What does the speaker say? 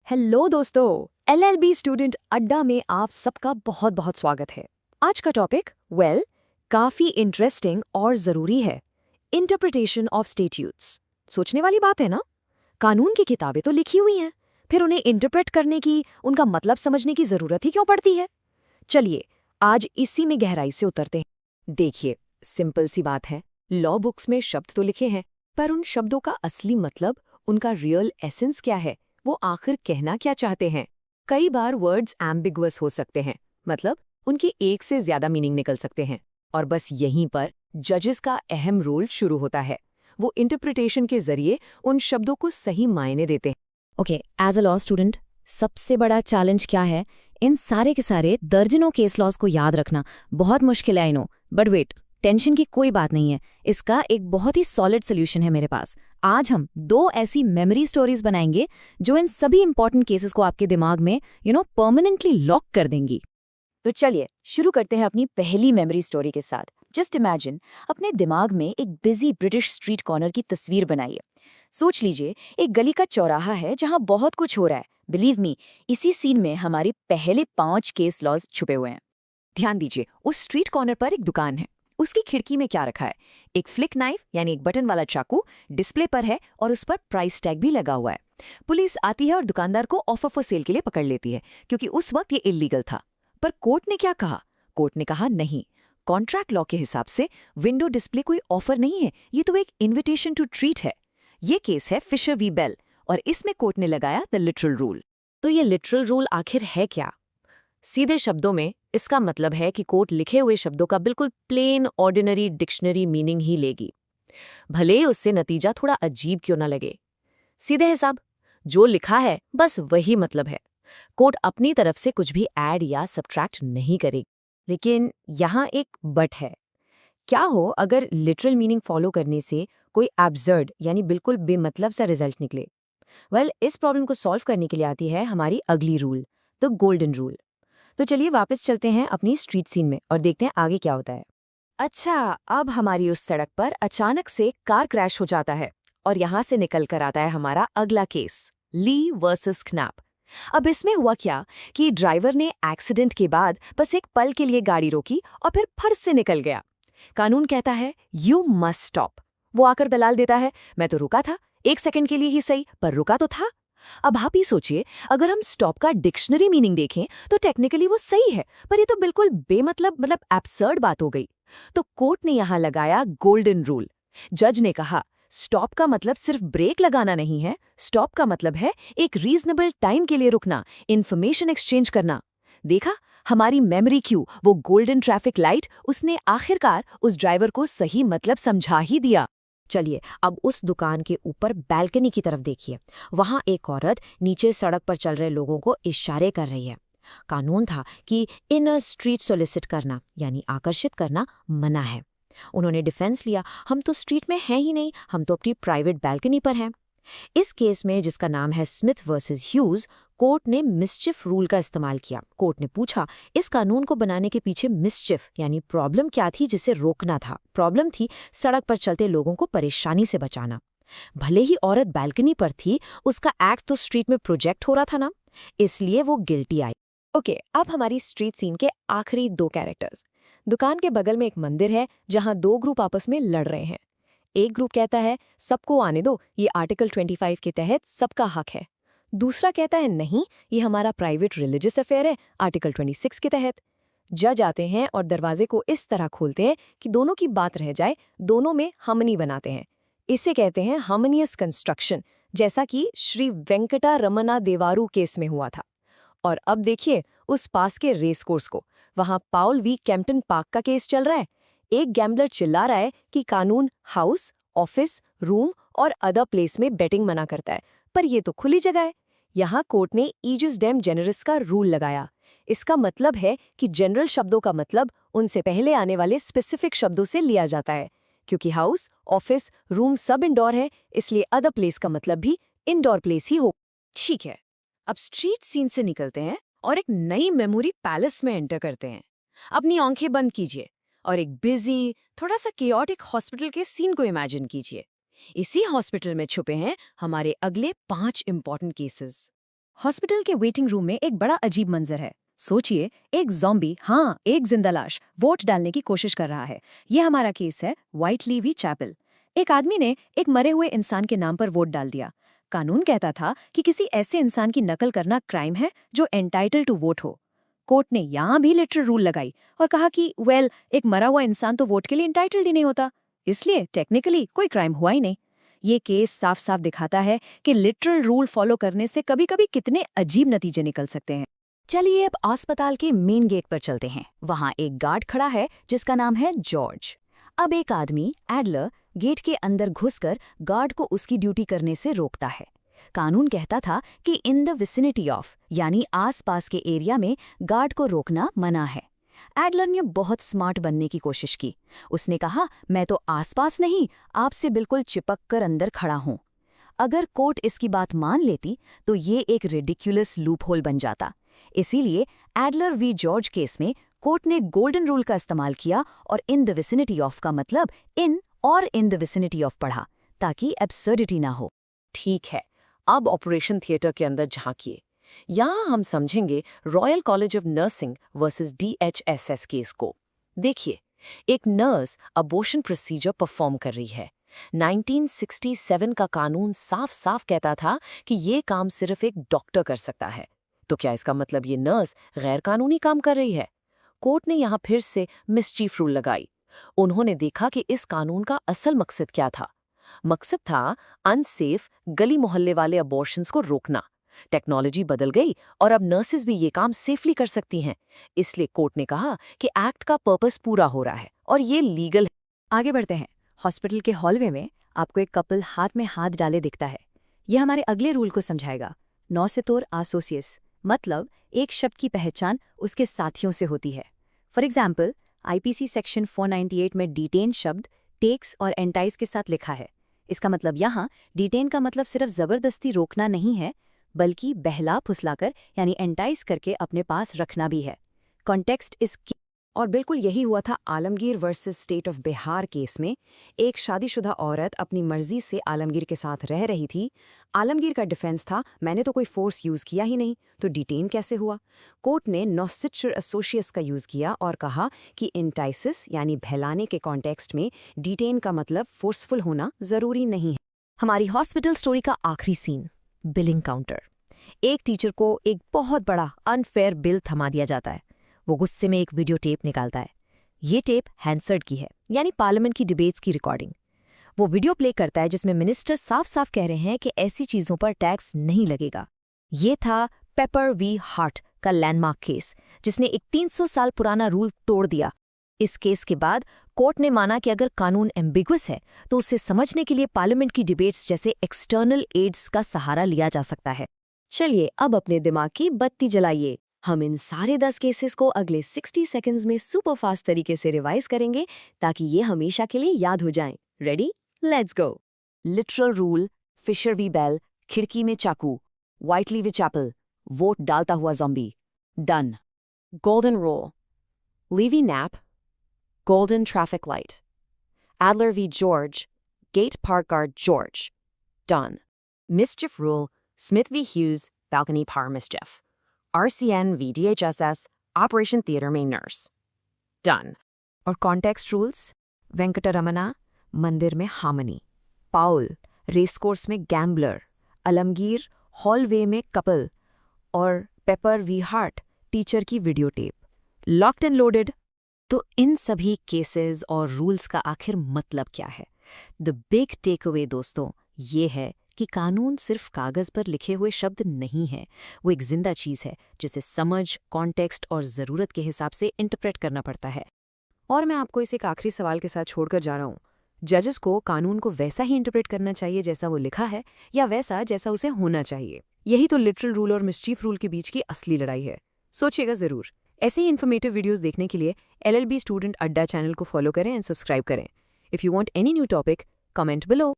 Hello दोस्तों, LLB student अड्डा में आप सबका बहुत बहुत स्वागत है। आज का टॉपिक काफी इंटरेस्टिंग और जरूरी है। Interpretation of statutes. सोचने वाली बात है ना। कानून की किताबें तो लिखी हुई हैं, फिर उन्हें इंटरप्रेट करने की, उनका मतलब समझने की जरूरत ही क्यों पड़ती है। चलिए आज इसी में गहराई से उतरते हैं। देखिए, सिंपल सी बात है, लॉ बुक्स में शब्द तो लिखे हैं, पर उन शब्दों का असली मतलब, उनका रियल एसेंस क्या है, वो आखिर कहना क्या चाहते हैं। कई बार वर्ड्स एम्बिगुअस हो सकते हैं, मतलब उनके एक से ज्यादा मीनिंग निकल सकते हैं। और बस यहीं पर जजेस का अहम रोल शुरू होता है। वो इंटरप्रिटेशन के जरिए उन शब्दों को सही मायने देते हैं। Okay, as a law student सबसे बड़ा चैलेंज क्या है? इन सारे के सारे दर्जनों केस लॉज को याद रखना बहुत मुश्किल है, I know, but wait, tension की कोई बात नहीं है। इसका एक बहुत ही सॉलिड सोल्यूशन है मेरे पास। आज हम दो ऐसी मेमोरी स्टोरीज बनाएंगे जो इन सभी इंपॉर्टेंट केसेस को आपके दिमाग में परमानेंटली लॉक कर देंगी। तो चलिए शुरू करते हैं अपनी पहली मेमोरी स्टोरी के साथ। जस्ट इमेजिन, अपने दिमाग में एक बिजी ब्रिटिश स्ट्रीट कॉर्नर की तस्वीर बनाइए। सोच लीजिए, एक गली का चौराहा है जहां बहुत कुछ हो रहा है। बिलीव मी, इसी सीन में हमारे पहले 5 केस लॉज छुपे हुए हैं। ध्यान दीजिए, उस स्ट्रीट कॉर्नर पर एक दुकान है। उसकी खिड़की में क्या रखा है? एक फ्लिक नाइफ यानी एक बटन वाला चाकू डिस्प्ले पर है और उस पर प्राइस टैग भी लगा हुआ है। पुलिस आती है और दुकानदार को ऑफर फॉर सेल के लिए पकड़ लेती है, क्योंकि उस वक्त ये इलीगल था। पर कोर्ट ने क्या कहा? कोर्ट ने कहा नहीं, कॉन्ट्रैक्ट लॉ के हिसाब से विंडो डिस्प्ले कोई ऑफर नहीं है, ये तो एक इन्विटेशन टू ट्रीट है। ये केस है फिशर वी बेल और इसमें कोर्ट ने लगाया द लिटरल रूल। तो ये लिटरल रूल आखिर है क्या? सीधे शब्दों में इसका मतलब है कि कोर्ट लिखे हुए शब्दों का बिल्कुल प्लेन ऑर्डिनरी डिक्शनरी मीनिंग ही लेगी, भले ही उससे नतीजा थोड़ा अजीब क्यों ना लगे। सीधे हिसाब, जो लिखा है बस वही मतलब है। कोर्ट अपनी तरफ से कुछ भी ऐड या सब्ट्रैक्ट नहीं करेगी। लेकिन यहाँ एक बट है। क्या हो अगर लिटरल मीनिंग फॉलो करने से कोई एब्सर्ड यानी बिल्कुल बेमतलब सा रिजल्ट निकले? इस प्रॉब्लम को सॉल्व करने के लिए आती है हमारी अगली रूल, द गोल्डन रूल। तो चलिए वापस चलते हैं अपनी स्ट्रीट सीन में और देखते हैं आगे क्या होता है। अच्छा, अब हमारी उस सड़क पर अचानक से कार क्रैश हो जाता है और यहाँ से निकल कर आता है हमारा अगला केस, ली वर्सेस कनैप। अब इसमें हुआ क्या कि ड्राइवर ने एक्सीडेंट के बाद बस एक पल के लिए गाड़ी रोकी और फिर फर्श से निकल गया। कानून कहता है यू मस्ट स्टॉप। वो आकर दलाल देता है, मैं तो रुका था, 1 सेकंड के लिए ही सही, पर रुका तो था। अब आप ही सोचिए, अगर हम स्टॉप का डिक्शनरी मीनिंग देखें तो टेक्निकली वो सही है, पर ये तो बिल्कुल बेमतलब एब्सर्ड बात हो गई। तो कोर्ट ने यहां लगाया गोल्डन रूल। जज ने कहा स्टॉप का मतलब सिर्फ ब्रेक लगाना नहीं है, स्टॉप का मतलब है एक रीजनेबल टाइम के लिए रुकना, इंफॉर्मेशन एक्सचेंज करना। देखा, हमारी मेमोरी क्यू, वो गोल्डन ट्रैफिक लाइट, उसने आखिरकार उस ड्राइवर को सही मतलब समझा ही दिया। चलिए अब उस दुकान के ऊपर बैल्कनी की तरफ देखिए। वहां एक औरत नीचे सड़क पर चल रहे लोगों को इशारे कर रही है। कानून था कि इन स्ट्रीट सोलिसिट करना यानी आकर्षित करना मना है। उन्होंने डिफेंस लिया, हम तो स्ट्रीट में हैं ही नहीं, हम तो अपनी प्राइवेट बैल्कनी पर हैं। इस केस में, जिसका नाम है स्मिथ वर्सेस ह्यूज, कोर्ट ने मिसचिफ रूल का इस्तेमाल किया। कोर्ट ने पूछा, इस कानून को बनाने के पीछे मिसचिफ यानी प्रॉब्लम क्या थी जिसे रोकना था? प्रॉब्लम थी सड़क पर चलते लोगों को परेशानी से बचाना। भले ही औरत बैल्कनी पर थी, उसका एक्ट तो स्ट्रीट में प्रोजेक्ट हो रहा था ना, इसलिए वो गिल्टी आई। ओके, अब हमारी स्ट्रीट सीन के आखिरी 2 कैरेक्टर्स। दुकान के बगल में एक मंदिर है जहां 2 ग्रुप आपस में लड़ रहे हैं। एक ग्रुप कहता है सबको आने दो, ये आर्टिकल 25 के तहत सबका हक है। दूसरा कहता है नहीं, ये हमारा प्राइवेट रिलीजियस अफेयर है, आर्टिकल 26 के तहत। जज आते हैं और दरवाजे को इस तरह खोलते हैं कि दोनों की बात रह जाए, दोनों में हार्मनी बनाते हैं। इसे कहते हैं हार्मोनियस कंस्ट्रक्शन, जैसा कि श्री वेंकटा रमना देवारू केस में हुआ था। और अब देखिए उस पास के रेस कोर्स को, वहां पाउल वी कैम्पटन पार्क का केस चल रहा है। एक गैम्बलर चिल्ला रहा है कि कानून हाउस, ऑफिस, रूम और अदर प्लेस में बेटिंग मना करता है, पर ये तो खुली जगह है। यहाँ कोर्ट ने ईजिस डेम जेनरिस का रूल लगाया। इसका मतलब है कि जनरल शब्दों का मतलब उनसे पहले आने वाले स्पेसिफिक शब्दों से लिया जाता है। क्योंकि हाउस, ऑफिस, रूम सब इंडोर है, इसलिए अदर प्लेस का मतलब भी इंडोर प्लेस ही हो। ठीक है, अब स्ट्रीट सीन से निकलते हैं और एक नई मेमोरी पैलेस में एंटर करते हैं। अपनी आंखें बंद कीजिए और एक बिजी, थोड़ा सा केओटिक हॉस्पिटल के सीन को इमेजिन कीजिए। इसी हॉस्पिटल में छुपे हैं हमारे अगले 5 इंपॉर्टेंट केसेस। हॉस्पिटल के वेटिंग रूम में एक बड़ा अजीब मंजर है। सोचिए, एक ज़ॉम्बी, हाँ एक जिंदा लाश, वोट डालने की कोशिश कर रहा है। ये हमारा केस है व्हाइटली वी चैपल। एक आदमी ने एक मरे हुए इंसान के नाम पर वोट डाल दिया। कानून कहता था कि किसी ऐसे इंसान की नकल करना क्राइम है जो एंटाइटल टू वोट हो। कोर्ट ने यहाँ भी लिटरल रूल लगाई और कहा कि एक मरा हुआ इंसान तो वोट के लिए एंटाइटल्ड ही नहीं होता, इसलिए टेक्निकली कोई क्राइम हुआ ही नहीं। ये केस साफ साफ दिखाता है कि लिटरल रूल फॉलो करने से कभी कभी कितने अजीब नतीजे निकल सकते हैं। चलिए अब अस्पताल के मेन गेट पर चलते हैं। वहाँ एक गार्ड खड़ा है जिसका नाम है जॉर्ज। अब एक आदमी एडलर गेट के अंदर घुसकर गार्ड को उसकी ड्यूटी करने से रोकता है। कानून कहता था कि इन द विसिनिटी ऑफ यानी आसपास के एरिया में गार्ड को रोकना मना है। एडलर ने बहुत स्मार्ट बनने की कोशिश की। उसने कहा, मैं तो आसपास नहीं, आपसे बिल्कुल चिपक कर अंदर खड़ा हूं। अगर कोर्ट इसकी बात मान लेती तो ये एक रिडिक्युलस लूपहोल बन जाता। इसीलिए एडलर वी जॉर्ज केस में कोर्ट ने गोल्डन रूल का इस्तेमाल किया और इन द विसिनिटी ऑफ का मतलब इन और इन द विसिनिटी ऑफ पढ़ा, ताकि एब्सर्डिटी ना हो। ठीक है, अब ऑपरेशन थिएटर के अंदर झांकिए। यहाँ हम समझेंगे royal college of nursing versus DHSS case को। देखिए, एक नर्स अबॉर्शन प्रोसीजर परफॉर्म कर रही है। 1967 का कानून साफ साफ कहता था कि ये काम सिर्फ एक डॉक्टर कर सकता है। तो क्या इसका मतलब ये नर्स गैर कानूनी काम कर रही है? कोर्ट ने यहाँ फिर से मिसचीफ रूल लगाई। उन्होंने देखा कि इस कानून का असल मकसद क्या था। मकसद था अनसेफ गली मोहल्ले वाले अबॉर्शंस को रोकना। टेक्नोलॉजी बदल गई और अब नर्सेज भी ये काम सेफली कर सकती हैं। इसलिए कोर्ट ने कहा कि एक्ट का पर्पस पूरा हो रहा है और ये लीगल है। आगे बढ़ते हैं। हॉस्पिटल के हॉलवे में आपको एक कपल हाथ में हाथ डाले दिखता है। यह हमारे अगले रूल को समझाएगा। नॉसितोर एसोसिएस मतलब एक शब्द की पहचान उसके साथियों से होती है। फॉर एग्जाम्पल, IPC सेक्शन 498 में डिटेन शब्द टेक्स और एंटाइज के साथ लिखा है। इसका मतलब यहाँ डिटेन का मतलब सिर्फ जबरदस्ती रोकना नहीं है, बल्कि बहला फुसलाकर यानी एंटाइज करके अपने पास रखना भी है। कॉन्टेक्स्ट इस और बिल्कुल यही हुआ था Alamgir versus state of Bihar case में। एक शादीशुदा औरत अपनी मर्जी से आलमगीर के साथ रह रही थी। आलमगीर का डिफेंस था, मैंने तो कोई फोर्स यूज किया ही नहीं, तो डिटेन कैसे हुआ? कोर्ट ने नॉसिचर एसोसिएस का यूज किया और कहा कि इंटाइसिस यानी बहलाने के कॉन्टेक्स्ट में डिटेन का मतलब फोर्सफुल होना जरूरी नहीं है। हमारी हॉस्पिटल स्टोरी का आखिरी सीन, बिलिंग काउंटर। एक टीचर को एक बहुत बड़ा अनफेयर बिल थमा दिया जाता है। वो गुस्से में एक वीडियो टेप निकालता है। ये टेप हैंसर्ड की है, यानी पार्लियामेंट की डिबेट्स की रिकॉर्डिंग। वो वीडियो प्ले करता है जिसमें मिनिस्टर साफ साफ कह रहे हैं कि ऐसी चीजों पर टैक्स नहीं लगेगा। ये था पेपर वी हार्ट का लैंडमार्क केस, जिसने एक 300 साल पुराना रूल तोड़ दिया। इस केस के बाद कोर्ट ने माना कि अगर कानून एम्बिगुअस है तो उसे समझने के लिए पार्लियामेंट की डिबेट्स जैसे एक्सटर्नल एड्स का सहारा लिया जा सकता है। चलिए अब अपने दिमाग की बत्ती जलाइए। हम इन सारे 10 केसेस को अगले 60 सेकंड्स में सुपर फास्ट तरीके से रिवाइज करेंगे ताकि ये हमेशा के लिए याद हो जाएं। Ready? Let's go. Literal rule, Fisher v Bell, खिड़की में चाकू, व्हाइटली वी चैपल, वोट डालता हुआ zombie. Done. Golden rule. Levy Knapp, golden traffic light. Adler v. George, gate park guard George. Done. Mischief rule, Smith v. Hughes, balcony power mischief. RCN v. DHSS, Operation Theater main nurse. Done. और context rules, वेंकटरमना मंदिर में harmony, पाउल racecourse में gambler, Alamgir hallway में couple और paper we heart teacher की video tape. Locked and loaded. तो इन सभी cases और रूल्स का आखिर मतलब क्या है? द बिग टेक अवे दोस्तों ये है कि कानून सिर्फ कागज पर लिखे हुए शब्द नहीं है, वो एक जिंदा चीज है जिसे समझ, कॉन्टेक्स्ट और जरूरत के हिसाब से इंटरप्रेट करना पड़ता है। और मैं आपको इस एक आखिरी सवाल के साथ छोड़कर जा रहा हूँ। जजेस को कानून को वैसा ही इंटरप्रेट करना चाहिए जैसा वो लिखा है, या वैसा जैसा उसे होना चाहिए? यही तो लिटरल रूल और मिसचीफ रूल के बीच की असली लड़ाई है। सोचिएगा जरूर। ऐसे ही इन्फॉर्मेटिव वीडियोस देखने के लिए LLB स्टूडेंट अड्डा चैनल को फॉलो करें एंड सब्सक्राइब करें। If you want any new topic, comment below.